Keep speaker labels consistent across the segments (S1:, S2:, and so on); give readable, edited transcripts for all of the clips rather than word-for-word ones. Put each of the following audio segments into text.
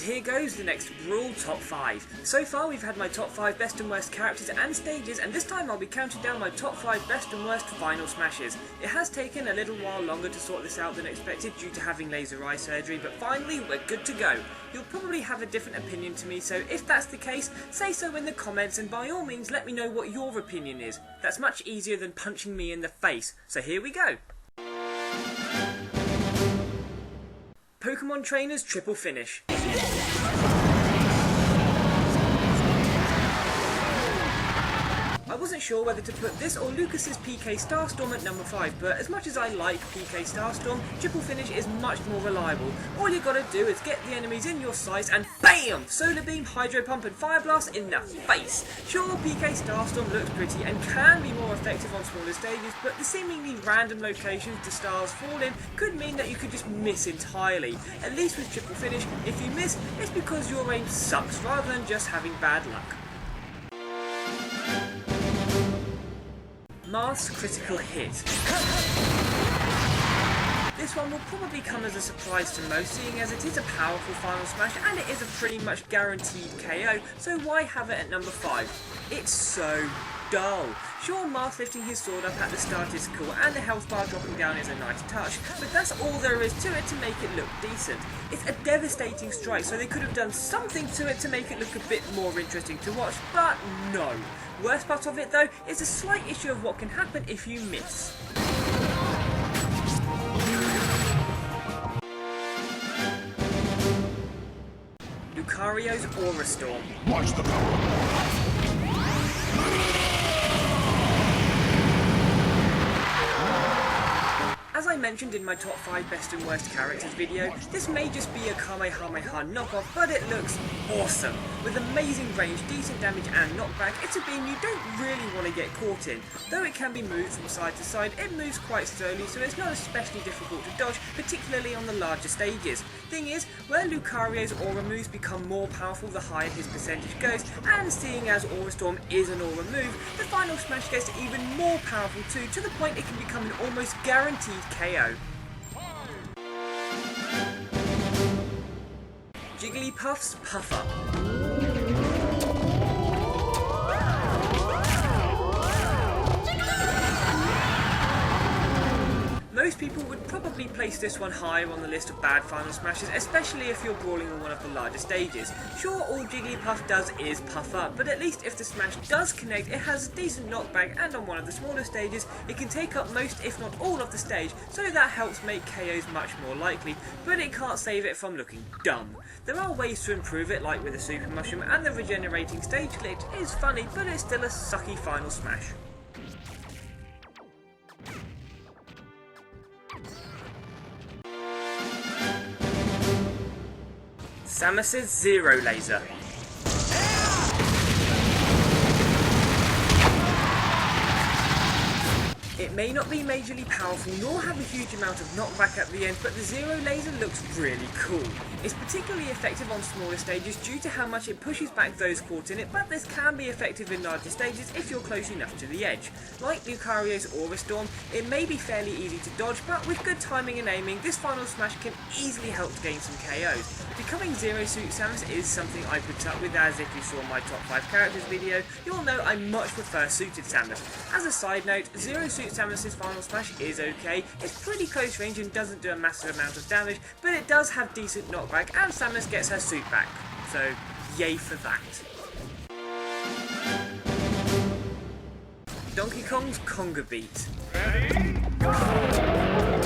S1: here goes the next Brawl Top 5. So far we've had my top 5 best and worst characters and stages, and this time I'll be counting down my top 5 best and worst final smashes. It has taken a little while longer to sort this out than expected due to having laser eye surgery, but finally we're good to go. You'll probably have a different opinion to me, so if that's the case, say so in the comments and by all means let me know what your opinion is. That's much easier than punching me in the face, so here we go. Pokemon Trainers Triple Finish. I wasn't sure whether to put this or Lucas's PK Starstorm at number 5, but as much as I like PK Starstorm, Triple Finish is much more reliable. All you gotta do is get the enemies in your sights and BAM! Solar Beam, Hydro Pump and Fire Blast in the face. Sure, PK Starstorm looks pretty and can be more effective on smaller stages, but the seemingly random locations the stars fall in could mean that you could just miss entirely. At least with Triple Finish, if you miss, it's because your aim sucks rather than just having bad luck. Mars Critical Hit. This one will probably come as a surprise to most, seeing as it is a powerful final smash and it is a pretty much guaranteed KO, so why have it at number 5? It's so dull. Sure, Mars lifting his sword up at the start is cool and the health bar dropping down is a nice touch, but that's all there is to it to make it look decent. It's a devastating strike, so they could have done something to it to make it look a bit more interesting to watch, but no. Worst part of it though is a slight issue of what can happen if you miss. Lucario's Aura Storm.
S2: Watch the power.
S1: As I mentioned in my top 5 best and worst characters video, this may just be a Kamehameha knockoff, but it looks awesome. With amazing range, decent damage and knockback, it's a beam you don't really want to get caught in. Though it can be moved from side to side, it moves quite slowly, so it's not especially difficult to dodge, particularly on the larger stages. Thing is, where Lucario's aura moves become more powerful the higher his percentage goes, and seeing as Aura Storm is an aura move, the final smash gets even more powerful too, to the point it can become an almost guaranteed KO. Jigglypuff's Puff Up. Most people would probably place this one higher on the list of bad final smashes, especially if you're brawling on one of the larger stages. Sure, all Jigglypuff does is puff up, but at least if the smash does connect, it has a decent knockback, and on one of the smaller stages, it can take up most, if not all, of the stage, so that helps make KOs much more likely, but it can't save it from looking dumb. There are ways to improve it, like with the Super Mushroom, and the regenerating stage glitch is funny, but it's still a sucky final smash. Samus's Zero Laser. It may not be majorly powerful nor have a huge amount of knockback at the end, but the Zero Laser looks really cool. It's particularly effective on smaller stages due to how much it pushes back those caught in it, but this can be effective in larger stages if you're close enough to the edge. Like Lucario's Aura Storm, it may be fairly easy to dodge, but with good timing and aiming, this final smash can easily help to gain some KOs. Becoming Zero Suit Samus is something I put up with, as if you saw my top 5 characters video, you'll know I much prefer Suited Samus. As a side note, Zero Suit Samus's final smash is okay, it's pretty close range and doesn't do a massive amount of damage, but it does have decent knockback and Samus gets her suit back, so yay for that. Donkey Kong's Conga Beat.
S2: Ready? Go!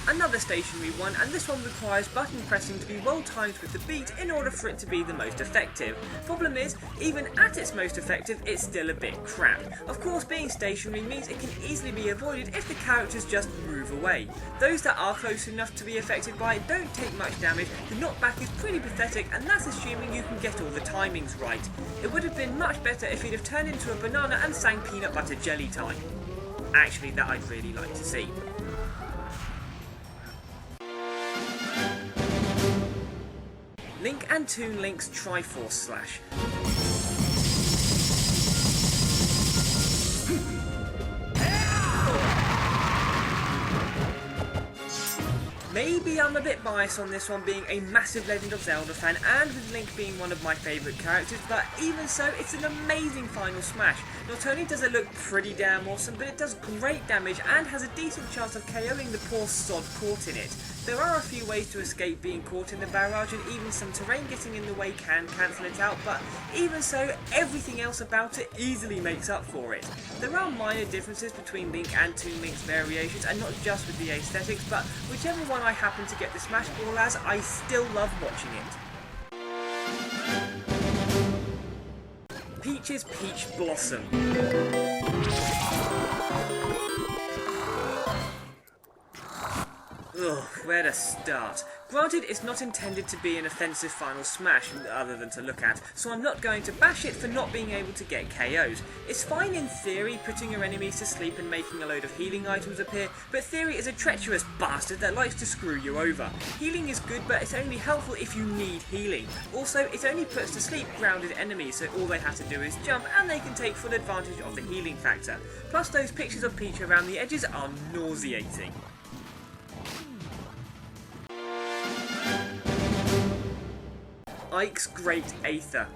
S1: Another stationary one, and this one requires button pressing to be well timed with the beat in order for it to be the most effective. Problem is, even at its most effective, it's still a bit crap. Of course, being stationary means it can easily be avoided if the characters just move away. Those that are close enough to be affected by it don't take much damage, the knockback is pretty pathetic, and that's assuming you can get all the timings right. It would have been much better if he'd have turned into a banana and sang Peanut Butter Jelly Time. Actually, that I'd really like to see. Link and Toon Link's Triforce Slash. Maybe I'm a bit biased on this one, being a massive Legend of Zelda fan and with Link being one of my favourite characters, but even so, it's an amazing final smash. Not only does it look pretty damn awesome, but it does great damage and has a decent chance of KOing the poor sod caught in it. There are a few ways to escape being caught in the barrage, and even some terrain getting in the way can cancel it out, but even so, everything else about it easily makes up for it. There are minor differences between Link and Toon Link's variations, and not just with the aesthetics, but whichever one I happen to get the Smash Ball as, I still love watching it. Peach's Peach Blossom. Ugh, where to start? Granted, it's not intended to be an offensive final smash, other than to look at, so I'm not going to bash it for not being able to get KOs. It's fine in theory, putting your enemies to sleep and making a load of healing items appear, but Theory is a treacherous bastard that likes to screw you over. Healing is good, but it's only helpful if you need healing. Also, it only puts to sleep grounded enemies, so all they have to do is jump, and they can take full advantage of the healing factor. Plus, those pictures of Peach around the edges are nauseating. Ike's Great Aether.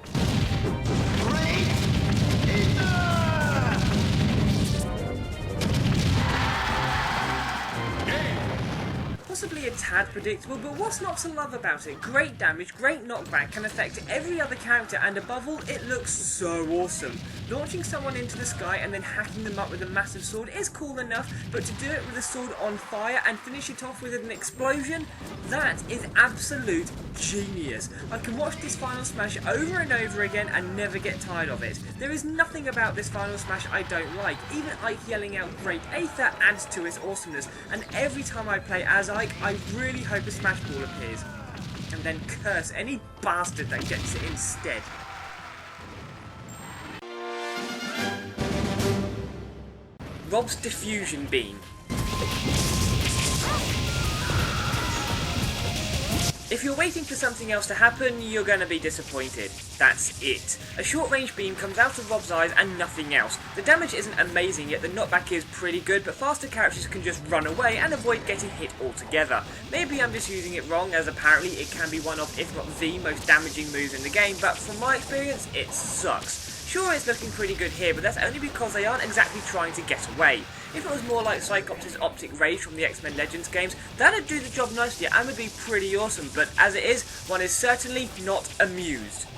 S1: Possibly a tad predictable, but what's not to love about it? Great damage, great knockback, can affect every other character, and above all, it looks so awesome. Launching someone into the sky and then hacking them up with a massive sword is cool enough, but to do it with a sword on fire and finish it off with an explosion, that is absolute genius. I can watch this final smash over and over again and never get tired of it. There is nothing about this final smash I don't like. Even Ike yelling out Great Aether adds to its awesomeness, and every time I play as Ike, I really hope a Smash Ball appears, and then curse any bastard that gets it instead. Rob's Diffusion Beam. If you're waiting for something else to happen, you're gonna be disappointed. That's it. A short-range beam comes out of Rob's eyes and nothing else. The damage isn't amazing, yet the knockback is pretty good, but faster characters can just run away and avoid getting hit altogether. Maybe I'm just using it wrong, as apparently it can be one of, if not the most damaging moves in the game, but from my experience, it sucks. Sure, it's looking pretty good here, but that's only because they aren't exactly trying to get away. If it was more like Cyclops' Optic Rage from the X-Men Legends games, that'd do the job nicely and would be pretty awesome, but as it is, one is certainly not amused.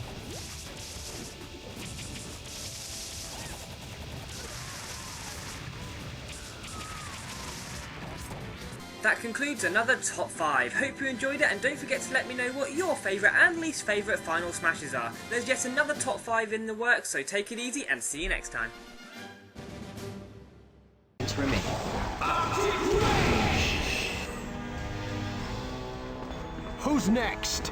S1: That concludes another Top 5. Hope you enjoyed it, and don't forget to let me know what your favourite and least favourite final smashes are. There's yet another Top 5 in the works, so take it easy and see you next time.
S3: It's for me.
S2: Who's next?